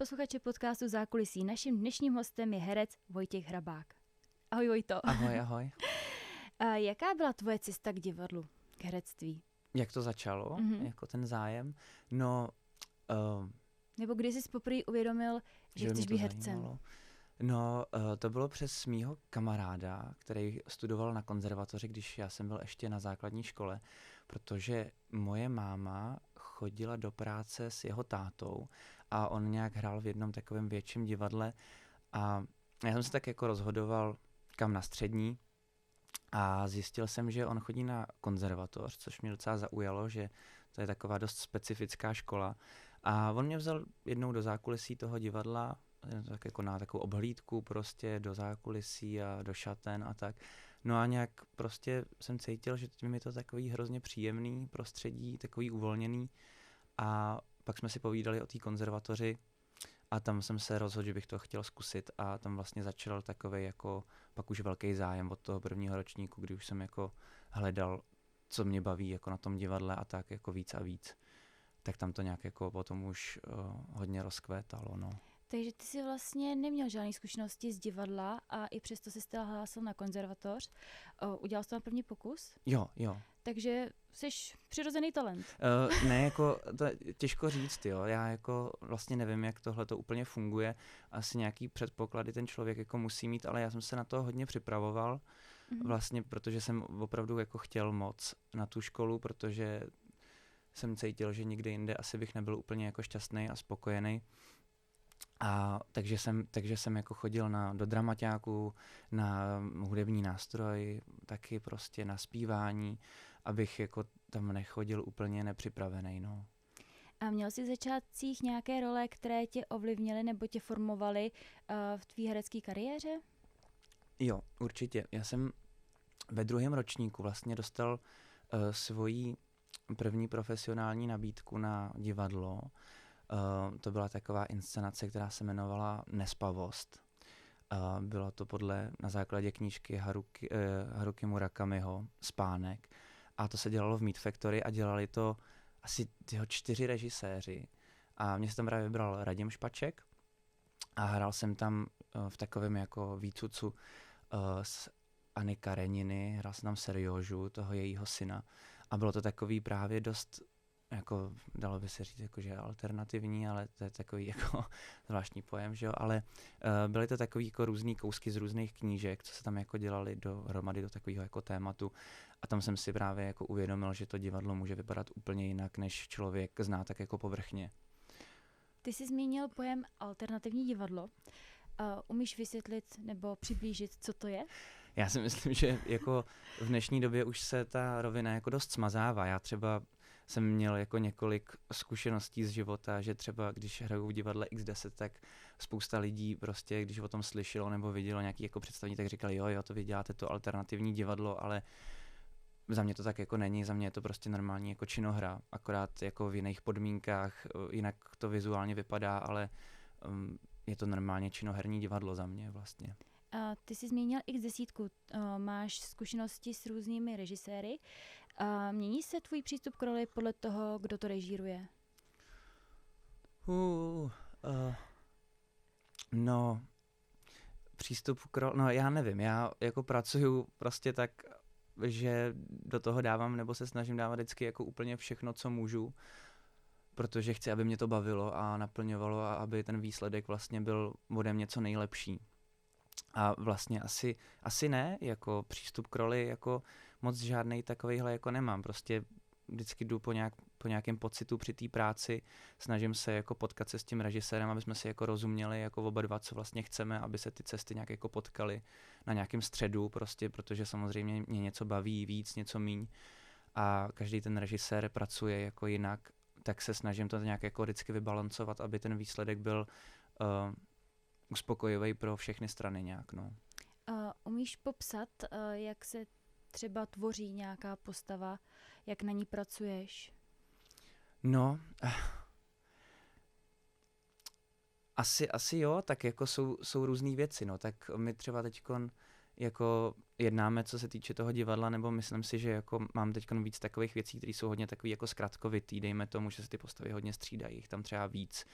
posluchači podcastu Zákulisí. Naším dnešním hostem je herec Vojtěch Hrabák. Ahoj Vojto. Ahoj. Jaká byla tvoje cesta k divadlu, k herectví? Jak to začalo, jako ten zájem? Nebo kdy jsi poprvé uvědomil, že chceš být hercem? To bylo přes mýho kamaráda, který studoval na konzervatoři, když já jsem byl ještě na základní škole, protože moje máma chodila do práce s jeho tátou a on nějak hrál v jednom takovém větším divadle a já jsem se tak jako rozhodoval, kam na střední a zjistil jsem, že on chodí na konzervatoř, což mě docela zaujalo, že to je taková dost specifická škola a on mě vzal jednou do zákulisí toho divadla, tak jako na takovou obhlídku prostě do zákulisí a do šaten a tak. No a nějak prostě jsem cítil, že mi je to takový hrozně příjemný prostředí, takový uvolněný a pak jsme si povídali o té konzervatoři a tam jsem se rozhodl, že bych to chtěl zkusit a tam vlastně začal takovej jako pak už velký zájem od toho prvního ročníku, kdy už jsem jako hledal, co mě baví jako na tom divadle a tak jako víc a víc. Tak tam to nějak jako potom už hodně rozkvétalo, no. Takže ty jsi vlastně neměl žádné zkušenosti z divadla a i přesto jsi teda hlásil na konzervatoř. Udělal jsi to na první pokus? Jo. Takže jsi přirozený talent. Ne, jako to je těžko říct, jo. Já jako vlastně nevím, jak tohle to úplně funguje. Asi nějaký předpoklady ten člověk jako musí mít, ale já jsem se na to hodně připravoval. Vlastně, protože jsem opravdu jako chtěl moc na tu školu, protože jsem cítil, že nikde jinde asi bych nebyl úplně jako šťastný a spokojený. A takže jsem jako chodil do dramaťáku, na hudební nástroj, taky prostě na zpívání, abych jako tam nechodil úplně nepřipravený, no. A měl jsi v začátcích nějaké role, které tě ovlivnily nebo tě formovaly v tvý herecké kariéře? Jo, určitě. Já jsem ve druhém ročníku vlastně dostal svoji první profesionální nabídku na divadlo. To byla taková inscenace, která se jmenovala Nespavost. Bylo to na základě knížky Haruki Murakamiho Spánek. A to se dělalo v Meat Factory a dělali to asi 4 režiséři. A mě se tam právě vybral Radim Špaček a hrál jsem tam v takovém jako výcucu s Anny Kareniny, hrál jsem tam Seriožu, toho jejího syna. A bylo to takový právě dost, jako dalo by se říct, jako, že alternativní, ale to je takový jako zvláštní pojem, že jo, ale byly to takový jako různý kousky z různých knížek, co se tam jako dělali dohromady do takového jako tématu a tam jsem si právě jako uvědomil, že to divadlo může vypadat úplně jinak, než člověk zná tak jako povrchně. Ty jsi zmínil pojem alternativní divadlo. Umíš vysvětlit nebo přiblížit, co to je? Já si myslím, že jako v dnešní době už se ta rovina jako dost smazává. Já třeba jsem měl jako několik zkušeností z života, že třeba když hraju v divadle X10, tak spousta lidí prostě, když o tom slyšelo nebo vidělo nějaký jako představení, tak říkali, jo, to vy děláte to alternativní divadlo, ale za mě to tak jako není, za mě je to prostě normální jako činohra, akorát jako v jiných podmínkách, jinak to vizuálně vypadá, ale je to normálně činoherní divadlo za mě vlastně. Ty jsi zmínil X10, máš zkušenosti s různými režiséry. Mění se tvůj přístup k roli podle toho, kdo to režíruje? Přístup k roli, já nevím, já jako pracuju prostě tak, že do toho dávám nebo se snažím dávat vždycky jako úplně všechno, co můžu, protože chci, aby mě to bavilo a naplňovalo a aby ten výsledek vlastně byl ode mě co nejlepší. A vlastně asi ne, jako přístup k roli, jako moc žádnej takovejhle jako nemám, prostě vždycky jdu po nějakém pocitu při té práci, snažím se jako potkat se s tím režisérem, aby jsme si jako rozuměli jako oba dva, co vlastně chceme, aby se ty cesty nějak jako potkaly na nějakém středu, prostě, protože samozřejmě mě něco baví víc, něco míň a každý ten režisér pracuje jako jinak, tak se snažím to nějak jako vždycky vybalancovat, aby ten výsledek byl uspokojivý pro všechny strany nějak, no. Umíš popsat, jak se třeba tvoří nějaká postava, jak na ní pracuješ? Asi jo, tak jako jsou různý věci, no, tak my třeba teďkon jako jednáme, co se týče toho divadla, nebo myslím si, že jako mám teďkon víc takových věcí, které jsou hodně takový jako zkratkovitý, dejme tomu, že se ty postavy hodně střídají, jich tam třeba víc.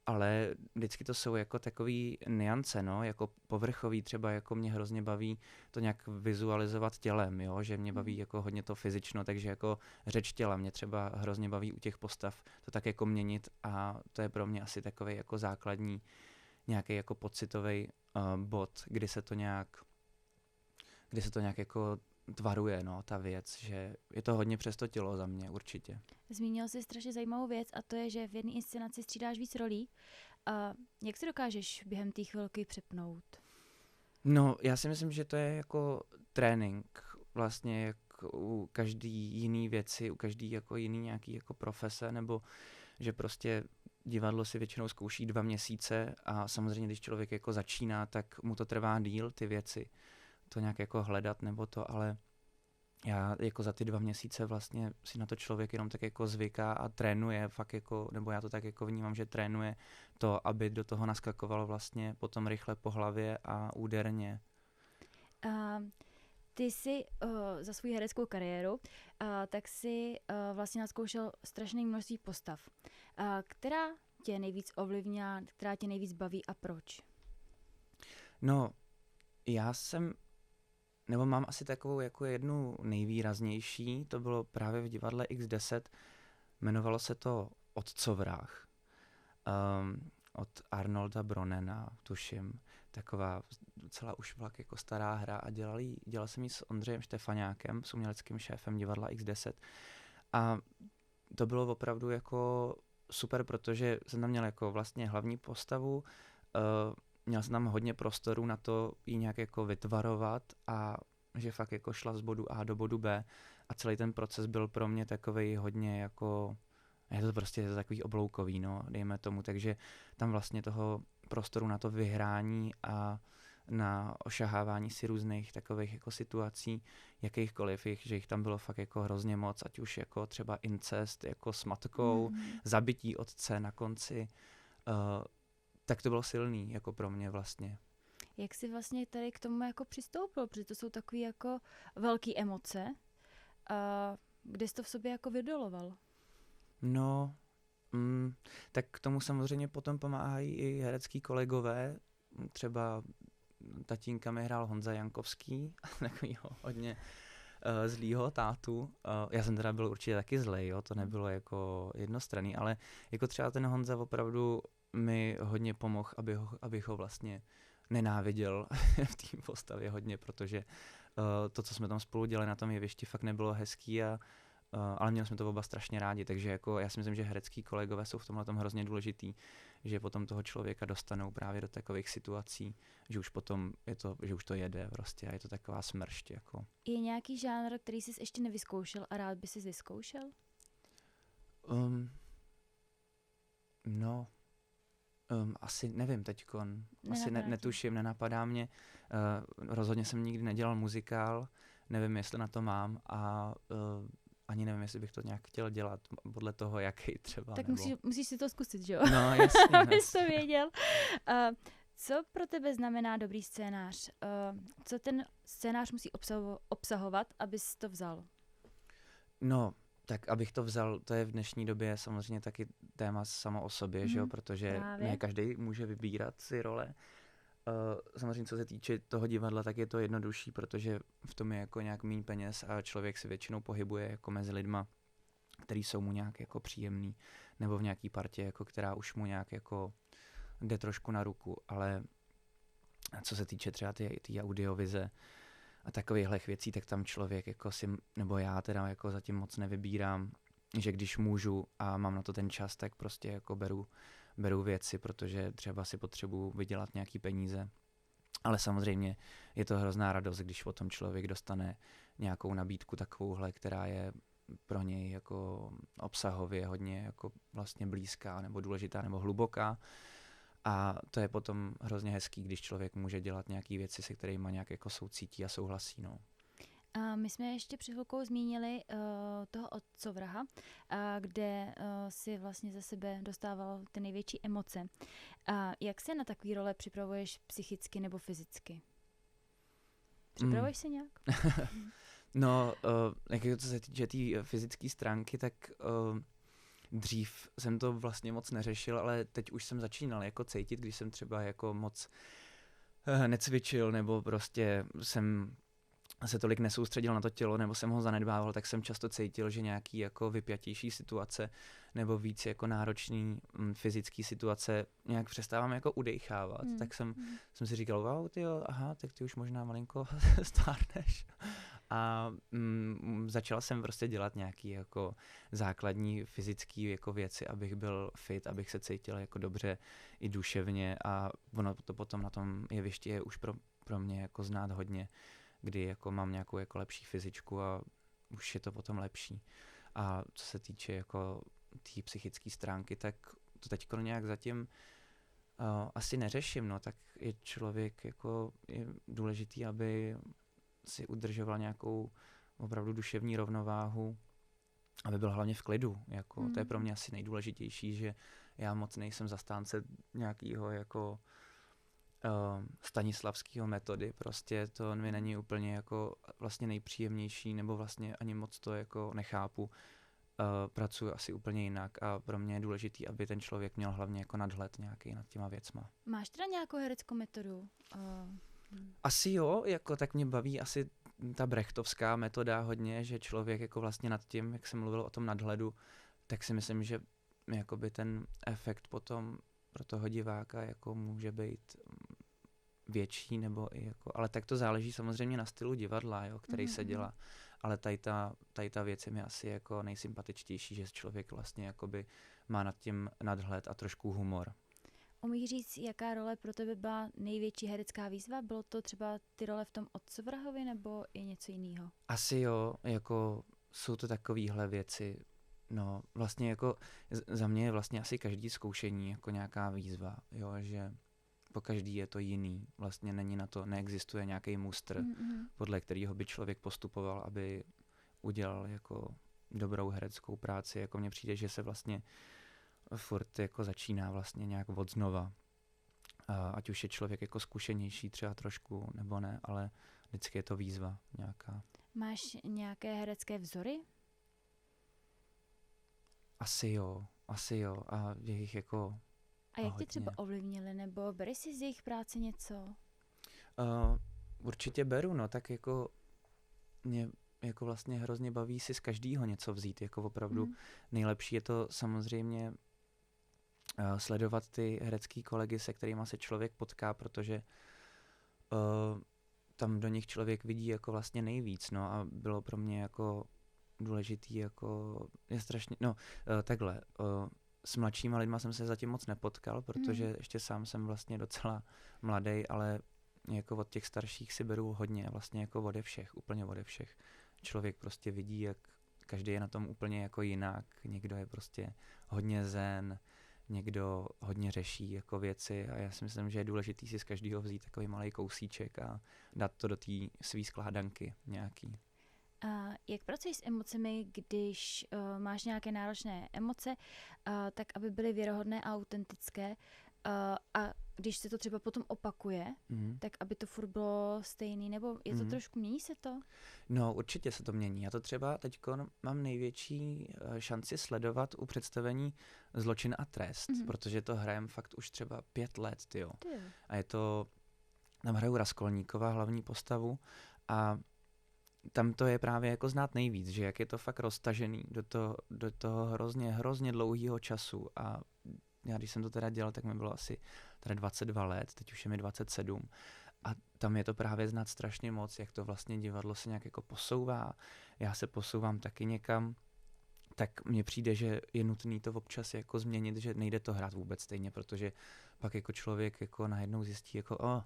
ale vždycky to jsou jako takový nuance, no, jako povrchový, třeba jako mě hrozně baví to nějak vizualizovat tělem, jo, že mě baví jako hodně to fyzično, takže jako řeč těla mě třeba hrozně baví u těch postav to tak jako měnit a to je pro mě asi takový jako základní nějaký jako pocitový bod, kdy se to nějak jako tvaruje, no, ta věc, že je to hodně přes to tělo za mě určitě. Zmínil jsi strašně zajímavou věc a to je, že v jedné inscenaci střídáš víc rolí. Jak se dokážeš během té chvilky přepnout? No, já si myslím, že to je jako trénink, vlastně jak u každý jiný věci, u každý jako jiný nějaký jako profese, nebo že prostě divadlo si většinou zkouší 2 měsíce a samozřejmě, když člověk jako začíná, tak mu to trvá díl, ty věci, to nějak jako hledat nebo to, ale já jako za ty 2 měsíce vlastně si na to člověk jenom tak jako zvyká a trénuje fakt jako, nebo já to tak jako vnímám, že trénuje to, aby do toho naskakovalo vlastně potom rychle po hlavě a úderně. Ty jsi za svou hereckou kariéru, tak si vlastně nazkoušel strašné množství postav. Která tě nejvíc ovlivnila, která tě nejvíc baví a proč? No, mám asi takovou jako jednu nejvýraznější, to bylo právě v divadle X10, jmenovalo se to Otcovrách, od Arnolda Bronena, tuším, taková docela už vlak jako stará hra a dělal jsem ji s Ondřejem Štefaňákem, s uměleckým šéfem divadla X10 a to bylo opravdu jako super, protože jsem tam měl jako vlastně hlavní postavu, měl jsem tam hodně prostoru na to ji nějak jako vytvarovat a že fakt jako šla z bodu A do bodu B a celý ten proces byl pro mě takovej hodně jako, je to prostě takový obloukový, no, dejme tomu, takže tam vlastně toho prostoru na to vyhrání a na ošahávání si různých takových jako situací, jakýchkoliv, že jich tam bylo fakt jako hrozně moc, ať už jako třeba incest jako s matkou, zabití otce na konci, tak to bylo silný jako pro mě vlastně. Jak jsi vlastně tady k tomu jako přistoupil? Protože to jsou takové jako velké emoce. Kde jsi to v sobě jako vydoloval? No, tak k tomu samozřejmě potom pomáhají i herecký kolegové. Třeba tatínka mi hrál Honza Jankovský, takovýho hodně zlýho tátu. Já jsem teda byl určitě taky zlej, jo, to nebylo jako jednostranný, ale jako třeba ten Honza opravdu mi hodně pomohl, abych ho vlastně nenáviděl v té postavě hodně, protože to, co jsme tam spolu dělali na tom jevišti, fakt nebylo hezký, ale měli jsme to oba strašně rádi, takže jako já si myslím, že herecký kolegové jsou v tomhle tom hrozně důležitý, že potom toho člověka dostanou právě do takových situací, že už potom že už to jede prostě a je to taková smršť. Jako. Je nějaký žánr, který jsi ještě nevyzkoušel a rád by jsi vyzkoušel? Asi nevím teďkon, asi netuším, nenapadá mě. Rozhodně jsem nikdy nedělal muzikál, nevím, jestli na to mám a ani nevím, jestli bych to nějak chtěl dělat podle toho, jaký třeba. Tak nebo... musíš si to zkusit, že jo? No, jasně. Abys to věděl. Co pro tebe znamená dobrý scénář? Co ten scénář musí obsahovat, abys to vzal? No, tak abych to vzal, to je v dnešní době samozřejmě taky téma samo o sobě, že jo, protože ne každý může vybírat si role. Samozřejmě, co se týče toho divadla, tak je to jednodušší, protože v tom je jako nějak méně peněz a člověk si většinou pohybuje jako mezi lidma, který jsou mu nějak jako příjemný, nebo v nějaký partě, jako která už mu nějak jako jde trošku na ruku, ale co se týče třeba ty audiovize a takovýchhle věcí, tak tam člověk jako nebo já teda jako zatím moc nevybírám, že když můžu a mám na to ten čas, tak prostě jako beru věci, protože třeba si potřebuji vydělat nějaký peníze. Ale samozřejmě je to hrozná radost, když potom člověk dostane nějakou nabídku takovouhle, která je pro něj jako obsahově hodně jako vlastně blízká nebo důležitá nebo hluboká. A to je potom hrozně hezký, když člověk může dělat nějaké věci, se kterými nějak jako soucítí a souhlasí. No. A my jsme ještě před chvilkou zmínili toho Otcovraha, kde si vlastně ze sebe dostával ty největší emoce. Jak se na takové role připravuješ psychicky nebo fyzicky? Připravuješ se nějak? No, co se týče té fyzické stránky, tak dřív jsem to vlastně moc neřešil, ale teď už jsem začínal jako cítit, když jsem třeba jako moc necvičil, nebo prostě jsem se tolik nesoustředil na to tělo, nebo jsem ho zanedbával, tak jsem často cítil, že nějaký jako vypjatější situace nebo víc jako náročný fyzický situace nějak přestávám jako udejchávat, tak jsem si říkal, wow, tyjo, aha, tak ty už možná malinko stárneš. A začal jsem prostě dělat nějaký jako základní fyzický jako věci, abych byl fit, abych se cítil jako dobře i duševně, a ono to potom na tom jevišti je už pro mě jako znát hodně, kdy jako mám nějakou jako lepší fyzičku a už je to potom lepší. A co se týče jako té psychické stránky, tak to teď nějak zatím asi neřeším, no, tak je člověk jako je důležitý, aby si udržoval nějakou opravdu duševní rovnováhu, aby byl hlavně v klidu, jako to je pro mě asi nejdůležitější, že já moc nejsem zastánce nějakého jako stanislavského metody, prostě to mi není úplně jako vlastně nejpříjemnější, nebo vlastně ani moc to jako nechápu. Pracuji asi úplně jinak a pro mě je důležitý, aby ten člověk měl hlavně jako nadhled nějaký nad těma věcma. Máš teda nějakou hereckou metodu? Asi jo, jako tak mě baví asi ta brechtovská metoda hodně, že člověk jako vlastně nad tím, jak jsem mluvil o tom nadhledu, tak si myslím, že jakoby ten efekt potom pro toho diváka jako může být větší, nebo i jako, ale tak to záleží samozřejmě na stylu divadla, jo, který se dělá. Ale tady ta věc je mi asi jako nejsympatičtější, že člověk vlastně jakoby má nad tím nadhled a trošku humor. Umíš říct, jaká role pro tebe byla největší herecká výzva? Bylo to třeba ty role v tom Otcovrahovi nebo i něco jiného? Asi jo, jako jsou to takovéhle věci. No, vlastně jako za mě je vlastně asi každý zkoušení jako nějaká výzva, jo, že po každý je to jiný. Vlastně neexistuje nějaký mustr, podle kterého by člověk postupoval, aby udělal jako dobrou hereckou práci. Jako mně přijde, že se vlastně furt jako začíná vlastně nějak od znova. Ať už je člověk jako zkušenější třeba trošku, nebo ne, ale vždycky je to výzva nějaká. Máš nějaké herecké vzory? Asi jo. A je jich jako A jak tě třeba ovlivnili, nebo bereš si z jejich práce něco? Určitě beru, no, tak jako mě jako vlastně hrozně baví si z každého něco vzít, jako opravdu nejlepší je to samozřejmě sledovat ty herecký kolegy, se kterými se člověk potká, protože tam do nich člověk vidí jako vlastně nejvíc, no, a bylo pro mě jako důležitý, jako je strašně, no, takhle, s mladšíma lidma jsem se zatím moc nepotkal, protože ještě sám jsem vlastně docela mladý, ale jako od těch starších si beru hodně, vlastně jako ode všech, úplně ode všech. Člověk prostě vidí, jak každý je na tom úplně jako jinak, někdo je prostě hodně zen, někdo hodně řeší jako věci a já si myslím, že je důležitý si z každého vzít takový malý kousíček a dát to do té svý skládanky nějaký. A jak pracuješ s emocemi, když máš nějaké náročné emoce, tak aby byly věrohodné a autentické, a když se to třeba potom opakuje, tak aby to furt bylo stejný, nebo je to trošku, mění se to? No, určitě se to mění. Já to třeba teď mám největší šanci sledovat u představení Zločin a trest, protože to hrajem fakt už třeba 5 let, tyjo. A je to, tam hraju Raskolníkova hlavní postavu a tam to je právě jako znát nejvíc, že jak je to fakt roztažený do toho hrozně dlouhého času. A já když jsem to teda dělal, tak mi bylo asi teda 22 let, teď už je mi 27. A tam je to právě znát strašně moc, jak to vlastně divadlo se nějak jako posouvá. Já se posouvám taky někam, tak mně přijde, že je nutný to občas jako změnit, že nejde to hrát vůbec stejně, protože pak jako člověk jako najednou zjistí jako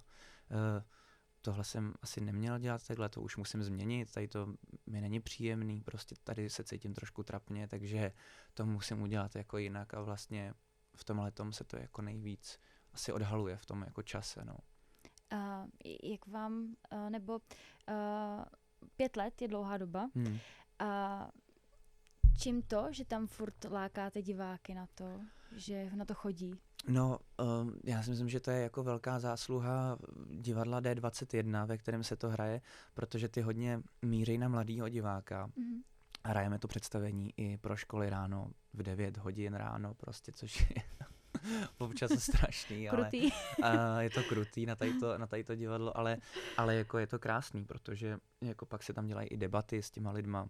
tohle jsem asi neměl dělat takhle, to už musím změnit, tady to mi není příjemný, prostě tady se cítím trošku trapně, takže to musím udělat jako jinak a vlastně v tomhletom se to jako nejvíc asi odhaluje v tom jako čase, no. Jak vám, nebo 5 let je dlouhá doba, čím to, že tam furt lákáte diváky na to, že na to chodí? No, já si myslím, že to je jako velká zásluha divadla D21, ve kterém se to hraje, protože ty hodně míří na mladýho diváka. hrajeme to představení i pro školy ráno v 9 hodin ráno prostě, což je občas strašný, ale Krutý. je to krutý na tady to divadlo, ale jako je to krásný, protože jako pak se tam dělají i debaty s těma lidma.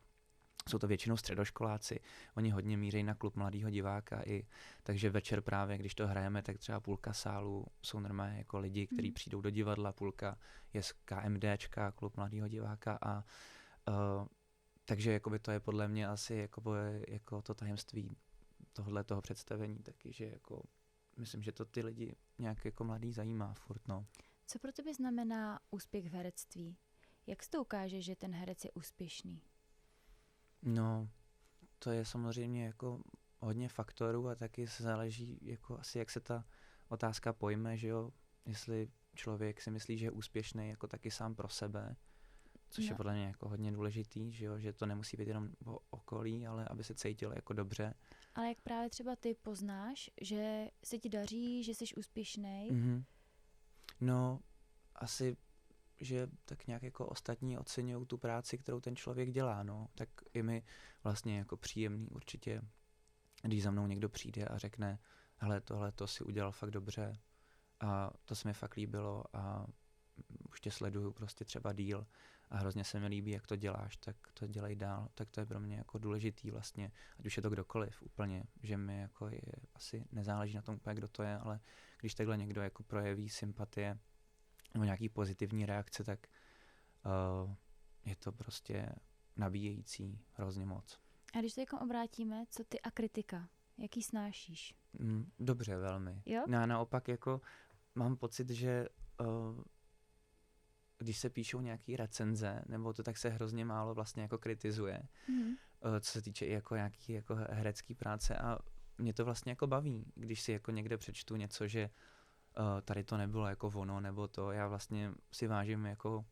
Jsou to většinou středoškoláci, oni hodně míří na klub mladého diváka takže večer právě, když to hrajeme, tak třeba půlka sálu jsou normálně jako lidi, kteří přijdou do divadla, půlka je z KMDčka, klub mladého diváka takže jakoby to je podle mě asi jako to tajemství toho představení taky, že jako myslím, že to ty lidi nějak jako mladý zajímá furt, no. Co pro tebe znamená úspěch v herectví? Jak se to ukáže, že ten herec je úspěšný? No, to je samozřejmě jako hodně faktorů a taky se záleží jako asi jak se ta otázka pojme, že jo, jestli člověk si myslí, že je úspěšný jako taky sám pro sebe, což je podle mě jako hodně důležitý, že jo, že to nemusí být jenom o okolí, ale aby se cítil jako dobře. Ale jak právě třeba ty poznáš, že se ti daří, že jsi úspěšnej? Mm-hmm. No, asi, že tak nějak jako ostatní oceňují tu práci, kterou ten člověk dělá, no, tak i mi vlastně jako příjemný určitě, když za mnou někdo přijde a řekne, hele, tohle to si udělal fakt dobře a to se mi fakt líbilo a už tě sleduju prostě třeba díl a hrozně se mi líbí, jak to děláš, tak to dělej dál, tak to je pro mě jako důležitý vlastně, ať už je to kdokoliv úplně, že mi jako asi nezáleží na tom úplně, kdo to je, ale když takhle někdo jako projeví sympatie nebo nějaký pozitivní reakce, tak je to prostě nabíjející hrozně moc. A když se jako obrátíme, co ty a kritika? Jaký snášíš? Dobře, velmi. Jo? No a naopak jako mám pocit, že když se píšou nějaký recenze, nebo to, tak se hrozně málo vlastně jako kritizuje, co se týče i jako nějaký jako herecký práce a mě to vlastně jako baví, když si jako někde přečtu něco, že tady to nebylo jako ono, nebo to, já vlastně si vážím jako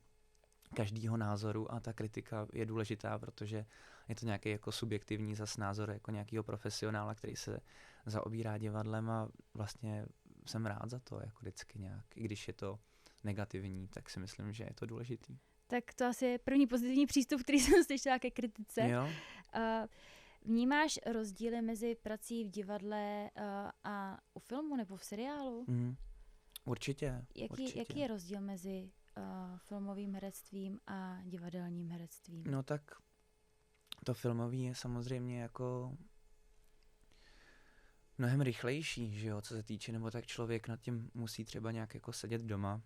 každýho názoru a ta kritika je důležitá, protože je to nějaký jako subjektivní zas názor jako nějakého profesionála, který se zaobírá divadlem a vlastně jsem rád za to jako vždycky nějak, i když je to negativní, tak si myslím, že je to důležitý. Tak to asi je první pozitivní přístup, který jsem slyšela ke kritice. Jo. Vnímáš rozdíly mezi prací v divadle a u filmu nebo v seriálu? Určitě. Jaký je rozdíl mezi filmovým herectvím a divadelním herectvím? No tak to filmový je samozřejmě jako mnohem rychlejší, že jo, co se týče, nebo tak člověk nad tím musí třeba nějak jako sedět doma,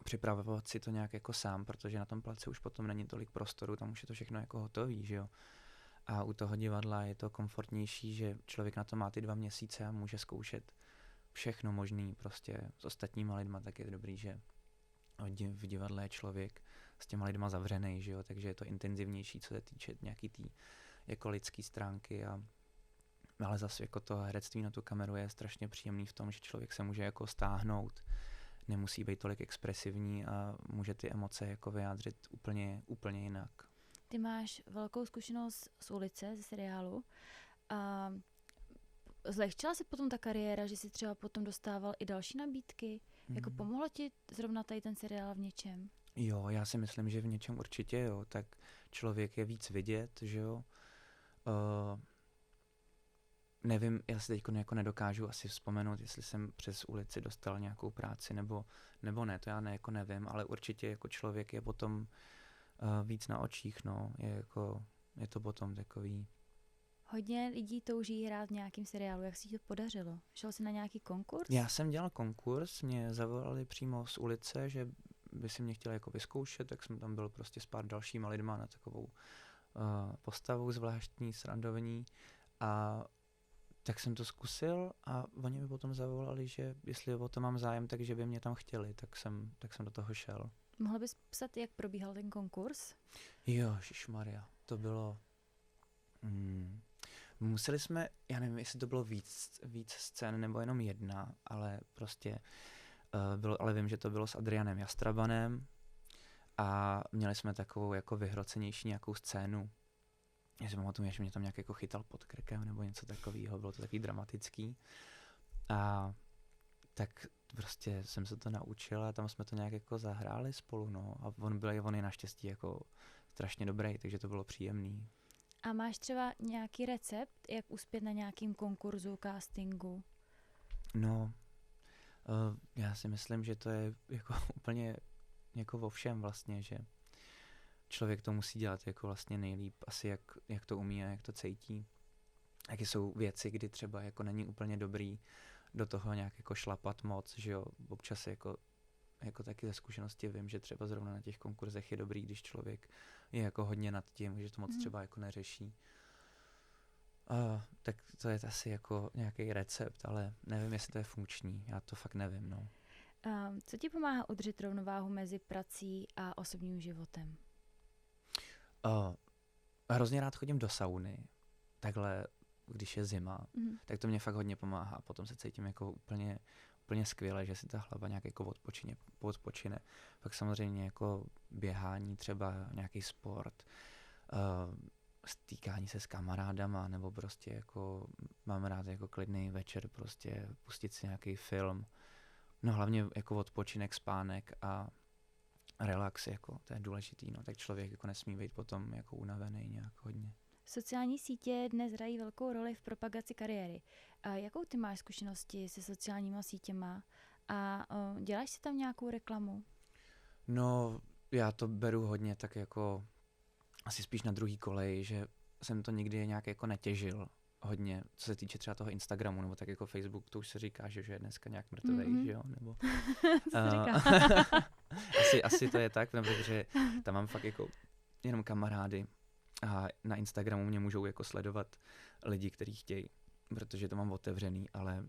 připravovat si to nějak jako sám, protože na tom place už potom není tolik prostoru, tam už je to všechno jako hotový, že jo. A u toho divadla je to komfortnější, že člověk na to má ty 2 měsíce a může zkoušet všechno možný prostě s ostatníma lidma, tak je dobrý, že v divadle je člověk s těma lidma zavřenej, že jo, takže je to intenzivnější, co se týče nějaký jako lidský stránky ale zase jako to herectví na tu kameru je strašně příjemný v tom, že člověk se může jako stáhnout, nemusí být tolik expresivní a může ty emoce jako vyjádřit úplně jinak. Ty máš velkou zkušenost z ulice, ze seriálu. Zlehčila si potom ta kariéra, že jsi třeba potom dostával i další nabídky? Jako pomohlo ti zrovna tady ten seriál v něčem? Jo, já si myslím, že v něčem určitě jo, tak člověk je víc vidět, že jo. Nevím, já si teď jako nedokážu asi vzpomenout, jestli jsem přes ulici dostal nějakou práci nebo ne, to já jako nevím, ale určitě jako člověk je potom víc na očích, no, je to potom takový. Hodně lidí touží hrát v nějakém seriálu, jak si to podařilo? Šel jsi na nějaký konkurs? Já jsem dělal konkurs, mě zavolali přímo z ulice, že by si mě chtěli jako vyzkoušet, tak jsem tam byl prostě s pár dalšíma lidma na takovou postavu zvláštní, srandovní a tak jsem to zkusil a oni mi potom zavolali, že jestli o to mám zájem, takže by mě tam chtěli, tak jsem do toho šel. Mohl bys psat, jak probíhal ten konkurs? Jo, žišmarja, to bylo... Museli jsme, já nevím, jestli to bylo víc scén nebo jenom jedna, ale prostě ale vím, že to bylo s Adrianem Jastrabanem a měli jsme takovou jako vyhrocenější nějakou scénu. Já si pamatuju, že mě tam nějak jako chytal pod krkem nebo něco takového, bylo to takový dramatický. A tak prostě jsem se to naučil a tam jsme to nějak jako zahráli spolu, no. A on je naštěstí jako strašně dobrý, takže to bylo příjemný. A máš třeba nějaký recept, jak uspět na nějakým konkurzu, castingu? No, já si myslím, že to je jako úplně jako vo všem vlastně, že člověk to musí dělat jako vlastně nejlíp, asi jak to umí a jak to cítí. Jaké jsou věci, kdy třeba jako není úplně dobrý do toho nějak jako šlapat moc, že jo, občas jako taky ze zkušenosti vím, že třeba zrovna na těch konkurzech je dobrý, když člověk je jako hodně nad tím, že to moc třeba jako neřeší. Tak to je asi jako nějaký recept, ale nevím, jestli to je funkční, já to fakt nevím, no. Co ti pomáhá udržet rovnováhu mezi prací a osobním životem? Hrozně rád chodím do sauny, takhle, když je zima, tak to mě fakt hodně pomáhá. Potom se cítím jako úplně skvěle, že si ta hlava nějak jako odpočine. Pak samozřejmě jako běhání, třeba nějaký sport, stýkání se s kamarádama, nebo prostě jako mám rád jako klidný večer, prostě pustit si nějaký film. No hlavně jako odpočinek, spánek a relax, jako to je důležitý, no, tak člověk jako nesmí být potom jako unavený nějak hodně. Sociální sítě dnes hrají velkou roli v propagaci kariéry. Jakou ty máš zkušenosti se sociálníma sítěma a děláš si tam nějakou reklamu? No, já to beru hodně tak jako asi spíš na druhý kolej, že jsem to nikdy nějak jako netěžil hodně, co se týče třeba toho Instagramu, nebo tak jako Facebook, to už se říká, že je dneska nějak mrtvej, že jo, nebo... asi to je tak, protože tam mám fakt jako jenom kamarády a na Instagramu mě můžou jako sledovat lidi, kteří chtějí, protože to mám otevřený, ale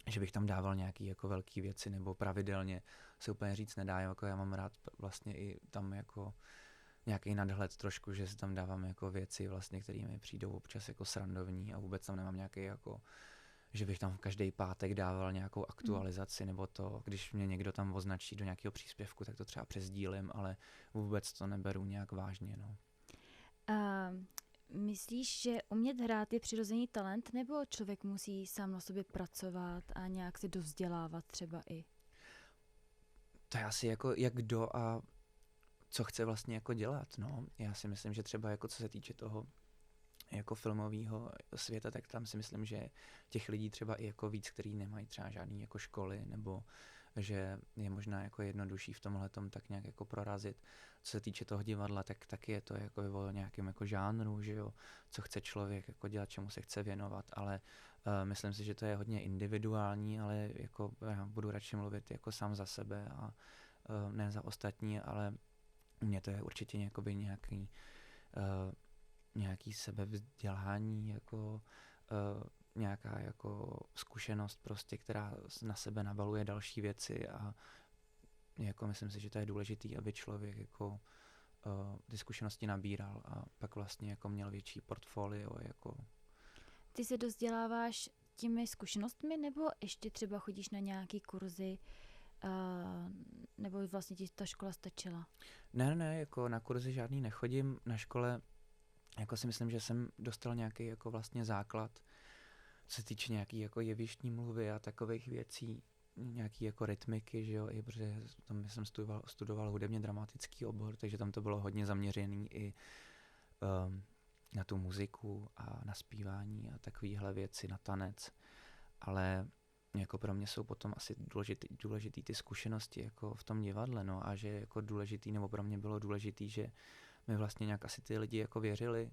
že bych tam dával nějaký jako velký věci nebo pravidelně se úplně říct nedá, jako já mám rád vlastně i tam jako nějaký nadhled trošku, že si tam dávám jako věci vlastně, které mi přijdou občas jako srandovní a vůbec tam nemám nějaký jako, že bych tam každý pátek dával nějakou aktualizaci nebo to, když mě někdo tam označí do nějakého příspěvku, tak to třeba přesdílím, ale vůbec to neberu nějak vážně, no. Myslíš, že umět hrát je přirozený talent, nebo člověk musí sám na sobě pracovat a nějak se dovzdělávat třeba i? To je asi jako jak kdo a co chce vlastně jako dělat, no. Já si myslím, že třeba jako co se týče toho jako filmového světa, tak tam si myslím, že těch lidí třeba i jako víc, který nemají třeba žádný jako školy, nebo že je možná jako jednodušší v tomhletom tak nějak jako prorazit. Co se týče toho divadla, tak taky je to jako o nějakém jako žánru, že jo, co chce člověk jako dělat, čemu se chce věnovat, ale myslím si, že to je hodně individuální, ale jako já budu radši mluvit jako sám za sebe a ne za ostatní, ale u mě to je určitě nějaký sebevzdělání, jako nějaká jako zkušenost prostě, která na sebe nabaluje další věci a jako myslím si, že to je důležitý, aby člověk jako ty zkušenosti nabíral a pak vlastně jako měl větší portfolio. Jako. Ty se dozděláváš těmi zkušenostmi nebo ještě třeba chodíš na nějaký kurzy nebo vlastně ti ta škola stačila? Ne, jako na kurzy žádný nechodím, na škole jako si myslím, že jsem dostal nějaký jako vlastně základ, co se týče nějaký jako jevištní mluvy a takových věcí, nějaký jako rytmiky, že jo, i protože tam jsem studoval hudebně dramatický obor, takže tam to bylo hodně zaměřený i na tu muziku a na zpívání a takovéhle věci, na tanec, ale jako pro mě jsou potom asi důležitý ty zkušenosti jako v tom divadle, no, a že jako důležitý, nebo pro mě bylo důležitý, že mi vlastně nějak asi ty lidi jako věřili,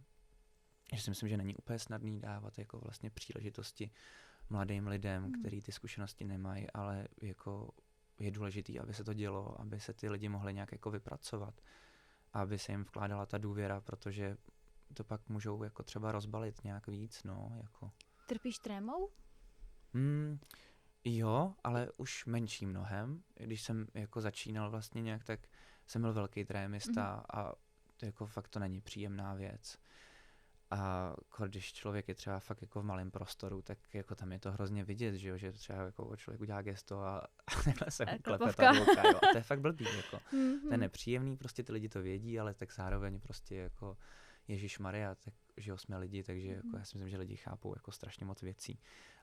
že si myslím, že není úplně snadný dávat jako vlastně příležitosti mladým lidem, kteří ty zkušenosti nemají, ale jako je důležitý, aby se to dělo, aby se ty lidi mohli nějak jako vypracovat, aby se jim vkládala ta důvěra, protože to pak můžou jako třeba rozbalit nějak víc, no, jako. Trpíš trémou? Jo, ale už menší mnohem. Když jsem jako začínal vlastně nějak, tak jsem byl velký trémista a jako fakt to není příjemná věc. A když člověk je třeba fakt jako v malém prostoru, tak jako tam je to hrozně vidět, že jo, že třeba jako člověk udělá gesto a takhle se klepe ta ruka, jo. A to je fakt blbý, jako. To je nepříjemný, prostě ty lidi to vědí, ale tak zároveň prostě jako Ježišmarja, tak že jo, jsme lidi, takže jako já si myslím, že lidi chápou jako strašně moc věcí,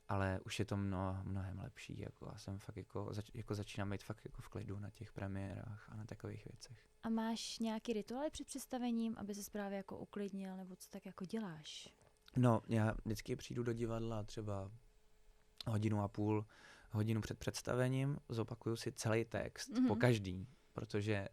ale už je to mnohem lepší, jako já jsem fakt jako začínám být fakt jako v klidu na těch premiérách a na takových věcech. A máš nějaký rituály před představením, aby se právě jako uklidnil, nebo co tak jako děláš? No, já vždycky přijdu do divadla třeba 1,5 hodinu před představením, zopakuju si celý text po každý, protože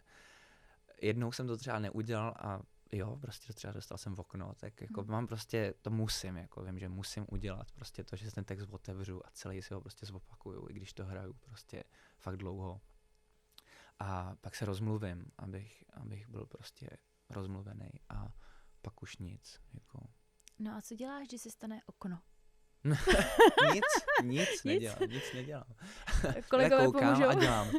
jednou jsem to třeba neudělal a jo, prostě třeba dostal jsem v okno, tak jako mám prostě, to musím, jako vím, že musím udělat prostě to, že ten text otevřu a celý si ho prostě zopakuju, i když to hraju prostě fakt dlouho. A pak se rozmluvím, abych byl prostě rozmluvený a pak už nic, jako. No a co děláš, když se stane okno? Nic nedělám. Kolegové koukám pomůžou. a dělám.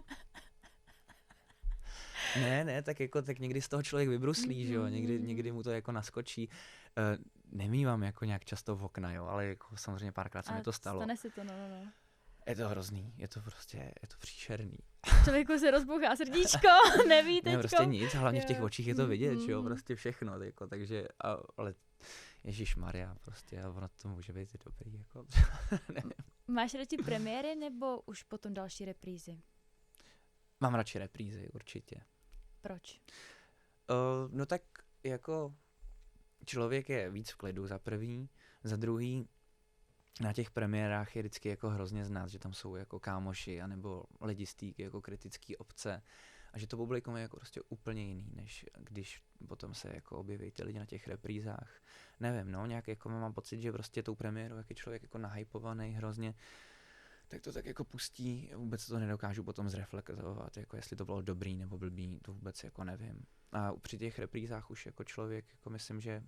Ne, tak někdy z toho člověk vybruslí, že jo, někdy mu to jako naskočí. Nemývám jako nějak často v okna, jo, ale jako samozřejmě párkrát se mi to stalo. Stane se to, no. Je to hrozný, je to příšerný. Člověku se rozbouchá srdíčko, neví teďko. Ne, prostě nic, hlavně v těch očích je to vidět, že jo, prostě všechno, jako, takže, ale ježišmarja, prostě, a ono to může být dobrý, jako, nevím. Máš radši premiéry, nebo už potom další reprízy? Mám radši reprízy, určitě. Proč? No tak jako člověk je víc v klidu za prvý, za druhý na těch premiérách je vždycky jako hrozně znát, že tam jsou jako kámoši anebo lidi z té jako kritické obce a že to publikum je jako prostě úplně jiný, než když potom se jako objeví ty lidi na těch reprízách. Nevím, no, nějak jako mám pocit, že prostě tou premiérou, jak je člověk jako nahypovaný hrozně, tak to tak jako pustí, vůbec to nedokážu potom zreflektovat, jako jestli to bylo dobrý nebo blbý, to vůbec jako nevím. A při těch reprízách už jako člověk, jako myslím, že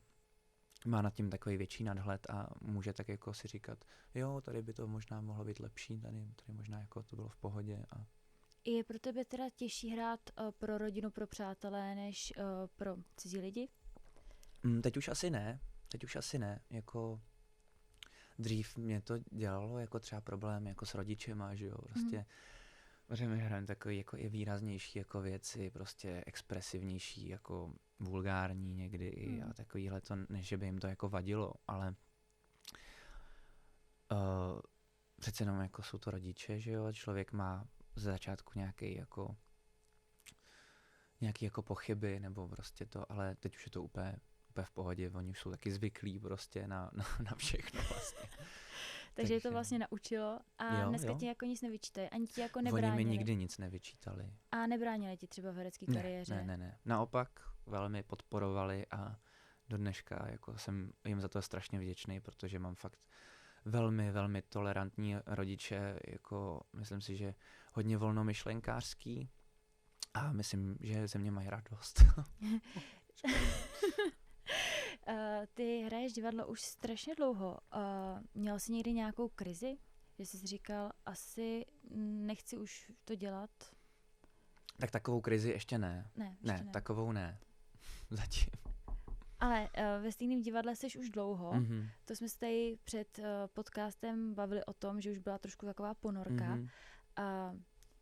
má nad tím takový větší nadhled a může tak jako si říkat, jo, tady by to možná mohlo být lepší, tady možná jako to bylo v pohodě. A Je pro tebe teda těžší hrát pro rodinu, pro přátelé, než pro cizí lidi? Teď už asi ne, jako dřív mě to dělalo jako třeba problém jako s rodičema, že jo, prostě protože my hrajeme takový jako i výraznější jako věci, prostě expresivnější, jako vulgární někdy a takovýhle to, než že by jim to jako vadilo, ale přece jenom jako jsou to rodiče, že jo, člověk má z začátku nějaký jako pochyby nebo prostě to, ale teď už je to úplně v pohodě, oni už jsou taky zvyklí prostě na všechno vlastně. Takže je to vlastně naučilo a dneska ti jako nic nevyčítají, ani ti jako nebránili. Oni mi nikdy nic nevyčítali. A nebránili ti třeba v herecké kariéře? Ne. Naopak velmi podporovali a do dneška jako jsem jim za to strašně vděčný, protože mám fakt velmi, velmi tolerantní rodiče, jako myslím si, že hodně volnomyšlenkářský a myslím, že ze mě mají radost. Ty hraješ divadlo už strašně dlouho. Měl jsi někdy nějakou krizi? Že jsi říkal, asi nechci už to dělat? Tak takovou krizi ještě ne. Ne, takovou ne. Zatím. Ale ve stejném divadle jsi už dlouho. To jsme se tady před podcastem bavili o tom, že už byla trošku taková ponorka.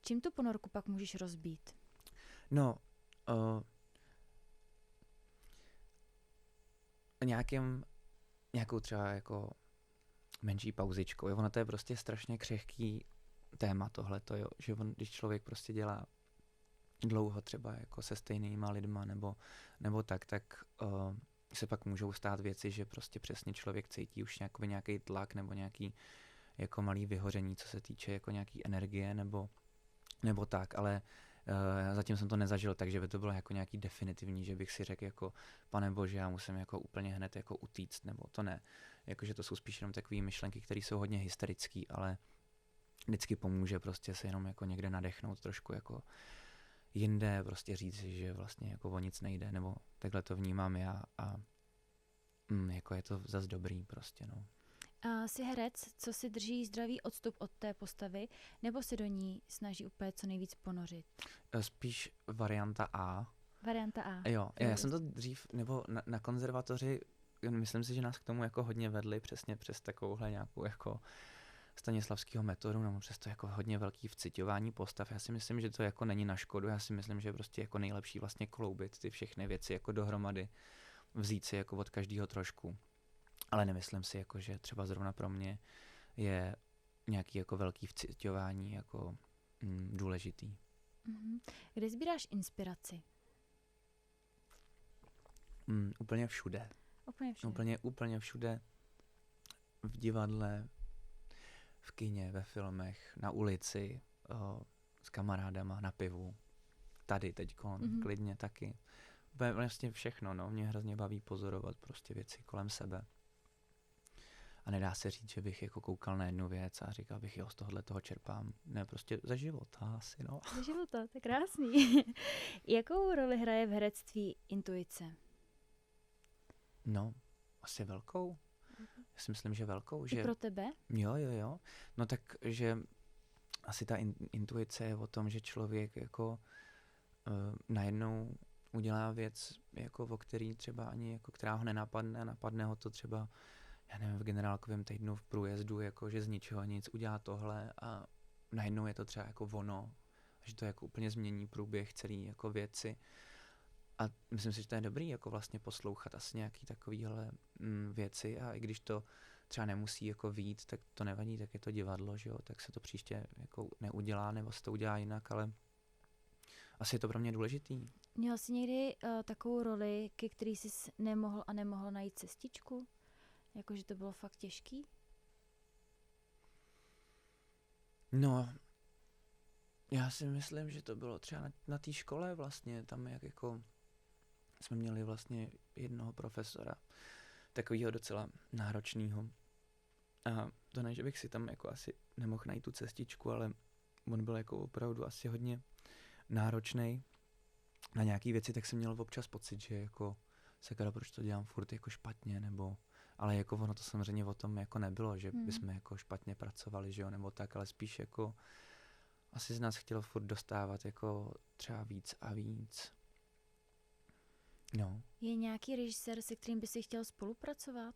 Čím tu ponorku pak můžeš rozbít? No, nějakou třeba jako menší pauzičkou. Ono to je prostě strašně křehký téma tohleto, jo? Že když člověk prostě dělá dlouho třeba jako se stejnýma lidma nebo tak se pak můžou stát věci, že prostě přesně člověk cítí už nějaký tlak nebo nějaký jako malý vyhoření, co se týče jako nějaký energie nebo tak, ale zatím jsem to nezažil, takže by to bylo jako nějaký definitivní, že bych si řekl jako pane bože, já musím jako úplně hned jako utíct, nebo to ne. Jakože to jsou spíš jenom takové myšlenky, které jsou hodně hysterický, ale vždycky pomůže prostě se jenom jako někde nadechnout trošku jako jinde, prostě říct si, že vlastně jako o nic nejde, nebo takhle to vnímám já a jako je to zas dobrý prostě, no. A jsi herec, co si drží zdravý odstup od té postavy, nebo se do ní snaží úplně co nejvíc ponořit? Spíš varianta A. Varianta A. Jo, já jsem to dřív, nebo na konzervatoři, myslím si, že nás k tomu jako hodně vedli přesně přes takovouhle nějakou jako stanislavského metodu, nebo přes to jako hodně velký vciťování postav. Já si myslím, že to jako není na škodu, já si myslím, že je prostě jako nejlepší vlastně kloubit ty všechny věci jako dohromady, vzít si jako od každého trošku. Ale nemyslím si, jako, že třeba zrovna pro mě je nějaký jako velký vciťování jako důležitý. Kde sbíráš inspiraci? Úplně všude. Úplně všude. Úplně všude. V divadle, v kině, ve filmech, na ulici, s kamarádama, na pivu. Tady teďkon, klidně taky. Vlastně všechno, no. Mě hrozně baví pozorovat prostě věci kolem sebe. A nedá se říct, že bych jako koukal na jednu věc a říkal bych, jo, z tohohle toho čerpám. Ne, prostě ze života asi, no. Ze života, to je krásný. Jakou roli hraje v herectví intuice? No, asi velkou. Já si myslím, že velkou. I že pro tebe? Jo. No tak, že asi ta intuice je o tom, že člověk jako najednou udělá věc, jako o který třeba ani, jako která ho nenapadne, napadne ho to třeba, já nevím, v generálkovém týdnu v průjezdu, jako že z ničeho nic udělá tohle a najednou je to třeba jako ono, že to jako úplně změní průběh celý jako věci. A myslím si, že to je dobrý jako vlastně poslouchat asi nějaký takovýhle věci a i když to třeba nemusí jako vyjít, tak to nevadí, tak je to divadlo, že jo, tak se to příště jako neudělá nebo se to udělá jinak, ale asi je to pro mě důležitý. Měl jsi někdy takovou roli, ke který jsi nemohl najít cestičku? Jakože to bylo fakt těžký? No, já si myslím, že to bylo třeba na té škole vlastně, tam jak jako jsme měli vlastně jednoho profesora, takovýho docela náročného. A to ne, že bych si tam jako asi nemohl najít tu cestičku, ale on byl jako opravdu asi hodně náročnej na nějaký věci, tak jsem měl občas pocit, že jako sakra, proč to dělám furt jako špatně, nebo ale jako ono to samozřejmě o tom jako nebylo, že bychom jako špatně pracovali, že jo, nebo tak, ale spíš jako asi z nás chtěl furt dostávat jako třeba víc a víc. No. Je nějaký režisér, se kterým by si chtěl spolupracovat?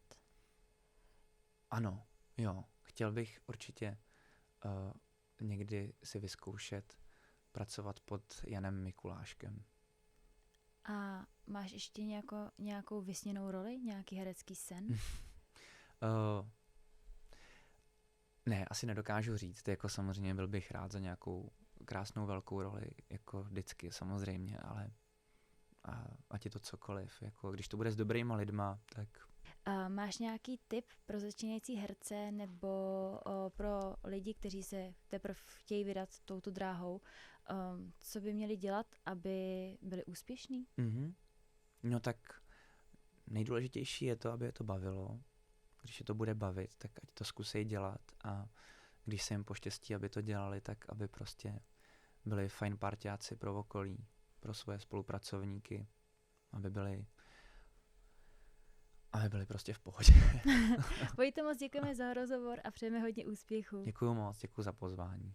Ano, jo. Chtěl bych určitě někdy si vyzkoušet pracovat pod Janem Mikuláškem. A máš ještě nějakou vysněnou roli? Nějaký herecký sen? Ne, asi nedokážu říct. Jako samozřejmě byl bych rád za nějakou krásnou velkou roli, jako vždycky samozřejmě, ale ať je to cokoliv. Jako, když to bude s dobrýma lidma, tak... Máš nějaký tip pro začínající herce nebo pro lidi, kteří se teprve chtějí vydat touto dráhou, co by měli dělat, aby byli úspěšní? No tak nejdůležitější je to, aby je to bavilo. Když je to bude bavit, tak ať to zkusej dělat a když se jim poštěstí, aby to dělali, tak aby prostě byli fajn parťáci pro okolí, pro svoje spolupracovníky, aby byli prostě v pohodě. Vojto, moc děkujeme za rozhovor a přejeme hodně úspěchu. Děkuju moc, děkuju za pozvání.